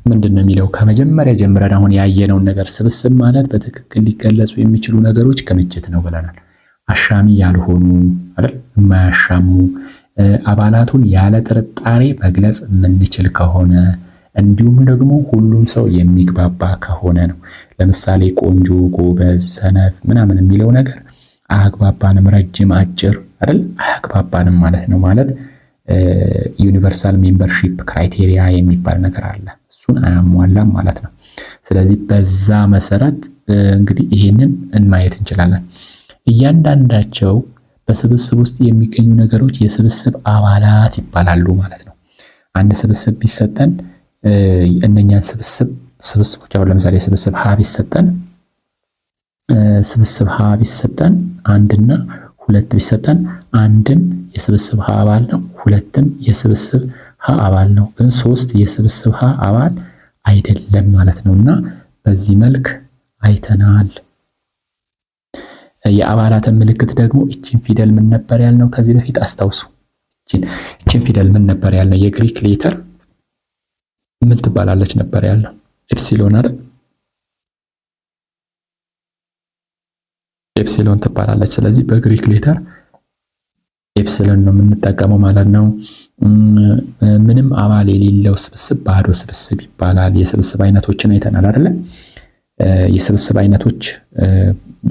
ምንድነው የሚለው ከመጀመሪያ ጀምረን አሁን ያየነውን ነገር ስብስብ ማለት በትክክል ሊገለጹ የሚችሉ ነገሮች ክምችት ነው ብለናል። አሻሚ ያልሆኑ አይደል የማያሻሙ አባላቱን ያለ ጥርጣሬ መግለጽ የምንችል ከሆነ እንዲሁም ደግሞ ሁሉም ሰው የሚግባባ ከሆነ ነው። ለምሳሌ ቆንጆ፣ ጎበዝ፣ ሰነፍ ምናምን የሚለው ነገር አያግባባንም። ረጅም፣ አጭር አይደል አያግባባንም ማለት ነው። ማለት ዩኒቨርሳል ሜምበርሺፕ ክራይቴሪያ የሚባል ነገር አለ። እሱን አያሟላም ማለት ነው። ስለዚህ በዛ መሰረት እንግዲህ ይሄንን ማየት እንችላለን። እያንዳንዳቸው በስብስብ ውስጥ የሚገኙ ነገሮች የስብስብ አባላት ይባላሉ ማለት ነው። አንድ ስብስብ ቢሰጠን እነኛን ስብስቦች አሁን ለምሳሌ ስብስብ ሀ ቢሰጠን አንድና ሁለት ቢሰጠን አንድም የስብስብ ሀ አባል ነው፣ ሁለትም የስብስብ ሀ አባል ነው። ግን ሶስት የስብስብ ሀ አባል አይደለም ማለት ነውና በዚህ መልክ አይተናል። የአባላትን ምልክት ደግሞ እቺን ፊደል ምን ነበር ያልነው ከዚህ በፊት አስታውሱ። እቺን ፊደል ምን ነበር ያልነው? የግሪክ ሌተር ምን ትባላለች ነበር ያልነው? ኤፕሲሎን አይደል? ኤፕሲሎን ትባላለች። ስለዚህ በግሪክ ሌተር ኤፕሲሎን ነው የምንጠቀመው ማለት ነው። ምንም አባል የሌለው ስብስብ ባዶ ስብስብ ይባላል። የስብስብ አይነቶችን አይተናል አይደል? የስብስብ አይነቶች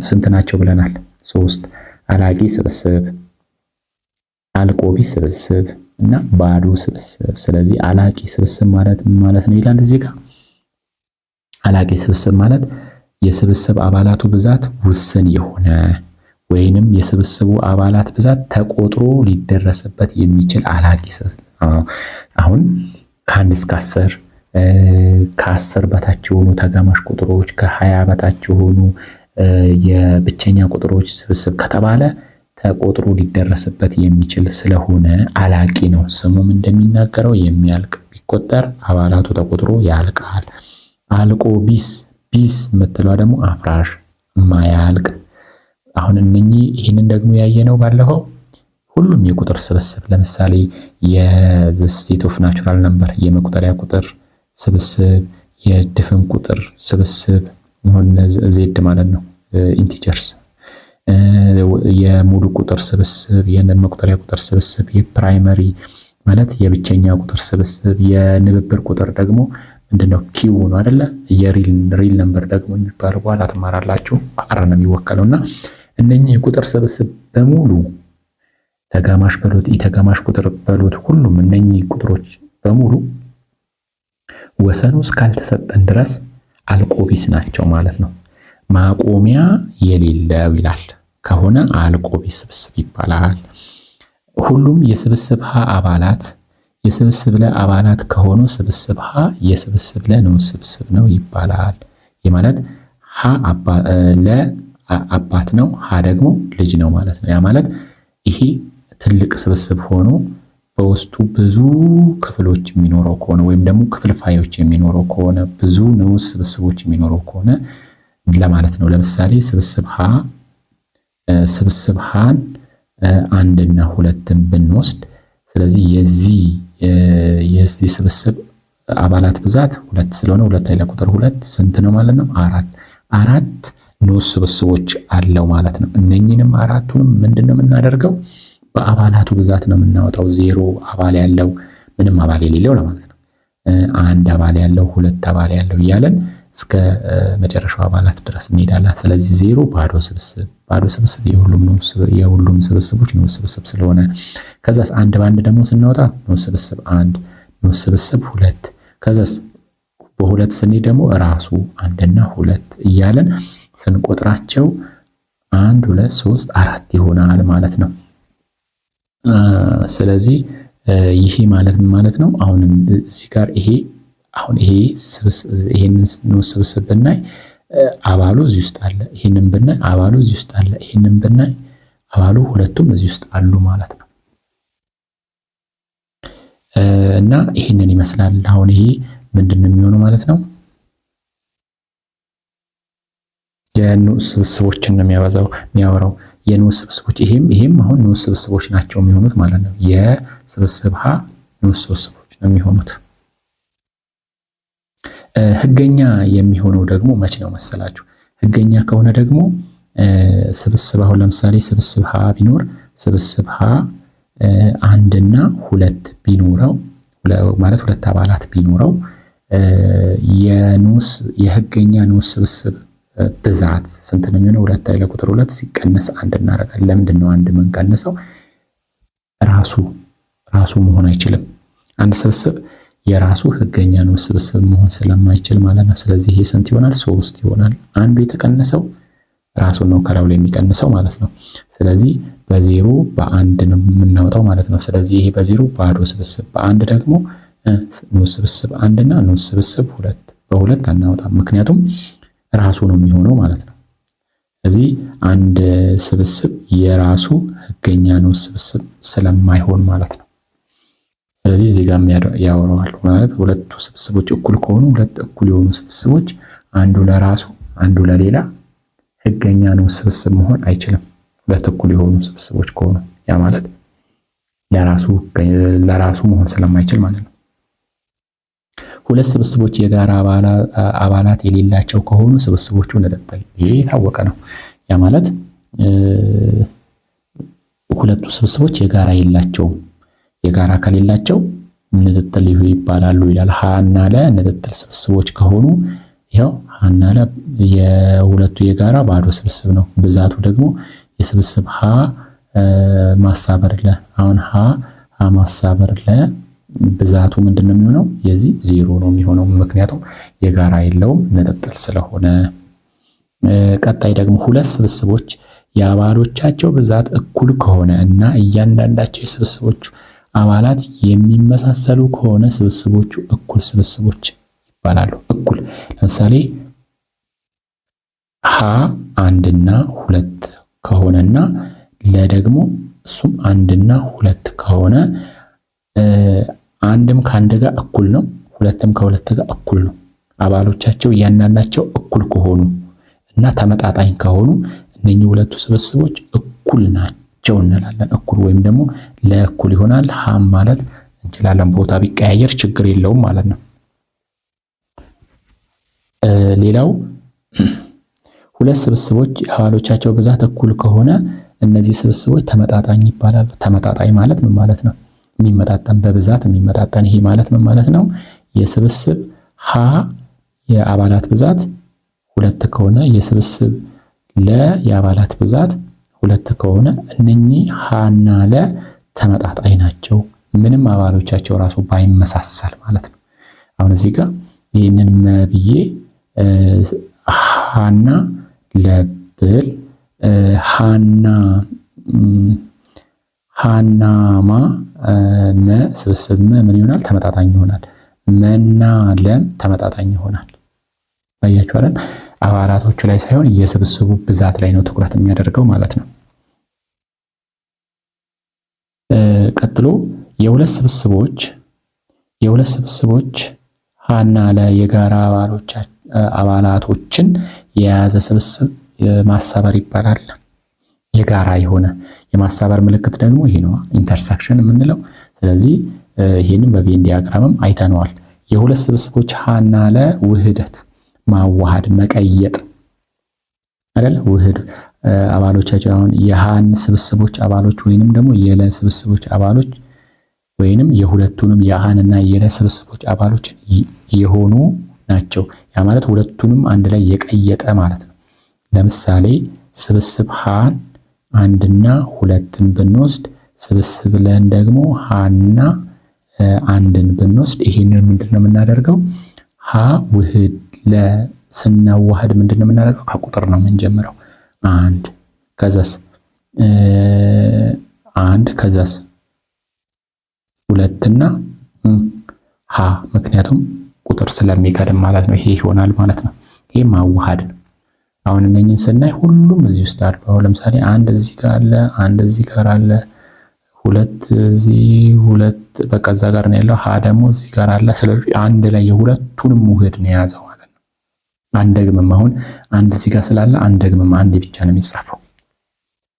ስንት ናቸው ብለናል? 3 አላቂ ስብስብ፣ አልቆቢ ስብስብ እና ባዶ ስብስብ። ስለዚህ አላቂ ስብስብ ማለት ምን ማለት ነው ይላል እዚህ ጋር። አላቂ ስብስብ ማለት የስብስብ አባላቱ ብዛት ውስን የሆነ ወይንም የስብስቡ አባላት ብዛት ተቆጥሮ ሊደረስበት የሚችል አላቂ ስብስብ። አሁን ከ1 እስከ 10 ከ10 በታች የሆኑ ተጋማሽ ቁጥሮች ከ20 በታች የሆኑ የብቸኛ ቁጥሮች ስብስብ ከተባለ ተቆጥሮ ሊደረስበት የሚችል ስለሆነ አላቂ ነው። ስሙም እንደሚናገረው የሚያልቅ ቢቆጠር አባላቱ ተቆጥሮ ያልቃል። አልቆ ቢስ የምትለዋ ደግሞ አፍራሽ የማያልቅ። አሁን ይህንን ደግሞ ያየነው ባለፈው ሁሉም የቁጥር ስብስብ ለምሳሌ የስቴት ኦፍ ናቹራል ነምበር የመቁጠሪያ ቁጥር ስብስብ፣ የድፍን ቁጥር ስብስብ ዜድ ማለት ነው ኢንቲጀርስ፣ የሙሉ ቁጥር ስብስብ፣ የመቁጠሪያ ቁጥር ስብስብ፣ የፕራይመሪ ማለት የብቸኛ ቁጥር ስብስብ፣ የንብብር ቁጥር ደግሞ ምንድነው ኪው ነው አይደለ? የሪል ነምበር ደግሞ የሚባለው በኋላ ትማራላችሁ። በአር ነው የሚወከለውና እነኚህ የቁጥር ስብስብ በሙሉ ተጋማሽ በሉት ኢተጋማሽ ቁጥር በሉት ሁሉም እነኚህ ቁጥሮች በሙሉ ወሰኑ እስካልተሰጠን ድረስ አልቆቢስ ናቸው ማለት ነው። ማቆሚያ የሌለው ይላል ከሆነ አልቆቢስ ስብስብ ይባላል። ሁሉም የስብስብ ሀ አባላት የስብስብ ለ አባላት ከሆኑ ስብስብ ሀ የስብስብ ለ ንዑስ ስብስብ ነው ይባላል። የማለት ሀ ለ አባት ነው፣ ሀ ደግሞ ልጅ ነው ማለት ነው። ያ ማለት ይሄ ትልቅ ስብስብ ሆኖ በውስጡ ብዙ ክፍሎች የሚኖረው ከሆነ ወይም ደግሞ ክፍልፋዮች የሚኖረው ከሆነ ብዙ ንዑስ ስብስቦች የሚኖረው ከሆነ ለማለት ነው። ለምሳሌ ስብስብ ሀን 1 እና 2ን ብንወስድ ስለዚህ የዚህ ስብስብ አባላት ብዛት 2 ስለሆነ 2 ኃይለ ቁጥር 2 ስንት ነው ማለት ነው? 4 ንዑስ ስብስቦች አለው ማለት ነው። እነኚህንም አራቱንም ምንድነው የምናደርገው? በአባላቱ ብዛት ነው የምናወጣው። 0 አባል ያለው ምንም አባል የሌለው ለማለት ነው። 1 አባል ያለው 2 አባል ያለው እያለን እስከ መጨረሻው አባላት ድረስ እንሄዳለን። ስለዚህ 0 ባዶ ስብስብ የሁሉም ስብስቦች ንዑስ ስብስብ ስለሆነ ከዛስ 1 በ1 ደግሞ ስናወጣ ንዑስ ስብስብ 1 ንዑስ ስብስብ 2 ከዛስ በ2 ስንሄድ ደግሞ ራሱ 1 እና 2 እያለን ስንቆጥራቸው 1 2 3 4 ይሆናል ማለት ነው። ስለዚህ ይሄ ማለት ምን ማለት ነው? አሁን እዚህ ጋር ይሄንን ንዑስ ስብስብ ብናይ አባሉ እዚህ ውስጥ አለ፣ ይሄንን ብናይ አባሉ እዚህ ውስጥ አለ፣ ይሄንን ብናይ አባሉ ሁለቱም እዚህ ውስጥ አሉ ማለት ነው። እና ይሄንን ይመስላል። አሁን ይሄ ምንድነው የሚሆነው ማለት ነው? የንዑስ ስብስቦችን ነው የሚያወራው የንዑስ ስብስቦች ይሄም አሁን ንዑስ ስብስቦች ናቸው የሚሆኑት ማለት ነው። የስብስብ ሀ ንዑስ ስብስቦች ነው የሚሆኑት። ህገኛ የሚሆነው ደግሞ መች ነው መሰላችሁ? ህገኛ ከሆነ ደግሞ ስብስብ አሁን ለምሳሌ ስብስብ ሀ ቢኖር ስብስብ ሀ 1 እና 2 ቢኖረው ማለት 2 አባላት ቢኖረው የህገኛ ንዑስ ስብስብ ብዛት ስንት ነው የሚሆነው? 2 ኃይለ ቁጥር 2 ሲቀነስ 1 እናደርጋለን። ለምንድን ነው 1 የምንቀንሰው? ራሱ መሆን አይችልም። አንድ ስብስብ የራሱ ህገኛ ንዑስ ስብስብ መሆን ስለማይችል ማለት ነው። ስለዚህ ይሄ ስንት ይሆናል? 3 ይሆናል። አንዱ የተቀነሰው ራሱን ነው ከላዩ ላይ የሚቀንሰው ማለት ነው። ስለዚህ በዜሮ በአንድ ነው የምናወጣው ማለት ነው። ስለዚህ ይሄ በዜሮ ባዶ ስብስብ፣ በአንድ ደግሞ ንዑስ ስብስብ 1 እና ንዑስ ስብስብ 2 በሁለት አናወጣም፣ ምክንያቱም ራሱ ነው የሚሆነው ማለት ነው። ስለዚህ አንድ ስብስብ የራሱ ህገኛ ንዑስ ስብስብ ስለማይሆን ማለት ነው። ስለዚህ እዚህ ጋር ያወራዋል ማለት ሁለቱ ስብስቦች እኩል ከሆኑ ሁለት እኩል የሆኑ ስብስቦች አንዱ ለራሱ አንዱ ለሌላ ህገኛ ንዑስ ስብስብ መሆን አይችልም። ሁለት እኩል የሆኑ ስብስቦች ከሆኑ ያ ማለት ለራሱ መሆን ስለማይችል ማለት ነው። ሁለት ስብስቦች የጋራ አባላት የሌላቸው ከሆኑ ስብስቦቹ ንጥል። ይሄ የታወቀ ነው። ያ ማለት ሁለቱ ስብስቦች የጋራ የላቸውም። የጋራ ከሌላቸው ንጥል ይባላሉ ይላል። ሀ እና ለ ንጥል ስብስቦች ከሆኑ ይሄው ሀ እና ለ የሁለቱ የጋራ ባዶ ስብስብ ነው። ብዛቱ ደግሞ የስብስብ ሀ ማሳበር ለ አሁን ሀ ማሳበር ለ ብዛቱ ምንድነው የሚሆነው? የዚህ 0 ነው የሚሆነው፣ ምክንያቱም የጋራ የለውም ንጥል ስለሆነ። ቀጣይ ደግሞ ሁለት ስብስቦች የአባሎቻቸው ብዛት እኩል ከሆነ እና እያንዳንዳቸው የስብስቦቹ አባላት የሚመሳሰሉ ከሆነ ስብስቦቹ እኩል ስብስቦች ይባላሉ። እኩል ለምሳሌ ሀ 1 እና 2 ከሆነና ለደግሞ እሱም 1 እና 2 ከሆነ አንድም ከአንድ ጋር እኩል ነው፣ ሁለትም ከሁለት ጋር እኩል ነው። አባሎቻቸው እያንዳንዳቸው እኩል ከሆኑ እና ተመጣጣኝ ከሆኑ እነኚህ ሁለቱ ስብስቦች እኩል ናቸው እንላለን። እኩል ወይም ደግሞ ለእኩል ይሆናል። ሀም ማለት እንችላለን። ቦታ ቢቀያየር ችግር የለውም ማለት ነው። ሌላው ሁለት ስብስቦች አባሎቻቸው ብዛት እኩል ከሆነ እነዚህ ስብስቦች ተመጣጣኝ ይባላሉ። ተመጣጣኝ ማለት ምን ማለት ነው? የሚመጣጠን በብዛት የሚመጣጠን። ይሄ ማለት ምን ማለት ነው? የስብስብ ሀ የአባላት ብዛት 2 ከሆነ የስብስብ ለ የአባላት ብዛት 2 ከሆነ እነኚህ ሀ እና ለ ተመጣጣኝ ናቸው፣ ምንም አባሎቻቸው ራሱ ባይመሳሰል ማለት ነው። አሁን እዚህ ጋር ይህንን መብዬ ሀና ለብል ሀናማ መ ስብስብ ምን ይሆናል? ተመጣጣኝ ይሆናል። መና ለም ተመጣጣኝ ይሆናል። ባያችሁ አይደል? አባላቶቹ ላይ ሳይሆን የስብስቡ ብዛት ላይ ነው ትኩረት የሚያደርገው ማለት ነው። ቀጥሎ የሁለት ስብስቦች ሀና ለ የጋራ አባላቶችን የያዘ ስብስብ ማሳበር ይባላል። የጋራ የሆነ የማሳበር ምልክት ደግሞ ይሄ ነው፣ ኢንተርሴክሽን የምንለው። ስለዚህ ይሄንን በቬን ዲያግራምም አይተነዋል። የሁለት ስብስቦች ሀና ለ ውህደት ማዋሃድ መቀየጥ አይደል? ውህድ አባሎቻቸው አሁን የሃን ስብስቦች አባሎች ወይንም ደግሞ የለ ስብስቦች አባሎች ወይንም የሁለቱንም የሃን እና የለ ስብስቦች አባሎች የሆኑ ናቸው። ያ ማለት ሁለቱንም አንድ ላይ የቀየጠ ማለት ነው። ለምሳሌ ስብስብ ሃን 1 እና 2ን ብንወስድ ስብስብ ለን ደግሞ ሃና 1ን ብንወስድ ይሄንን ምንድነው የምናደርገው? ሀ ውህድ ለ ስናዋህድ ምንድነው የምናደርገው? ከቁጥር ነው የምንጀምረው። 1 ከዛስ 2 እና ሀ ምክንያቱም ቁጥር ስለሚቀድም ማለት ነው። ይሄ ይሆናል ማለት ነው። ይሄ ማዋሃድ ነው። አሁን እነኝን ስናይ ሁሉም እዚህ ውስጥ አሉ። አሁን ለምሳሌ 1 እዚህ ጋር አለ፣ 1 እዚህ ጋር አለ፣ 2 እዚህ 2 በቃ እዛ ጋር ነው ያለው። ሀ ደግሞ እዚህ ጋር አለ። ስለዚህ አንድ ላይ የሁለቱንም ውህድ ነው የያዘው ማለት ነው። አንደግምም አሁን 1 እዚህ ጋር ስላለ አንደግምም አንድ ብቻ ነው የሚጻፈው።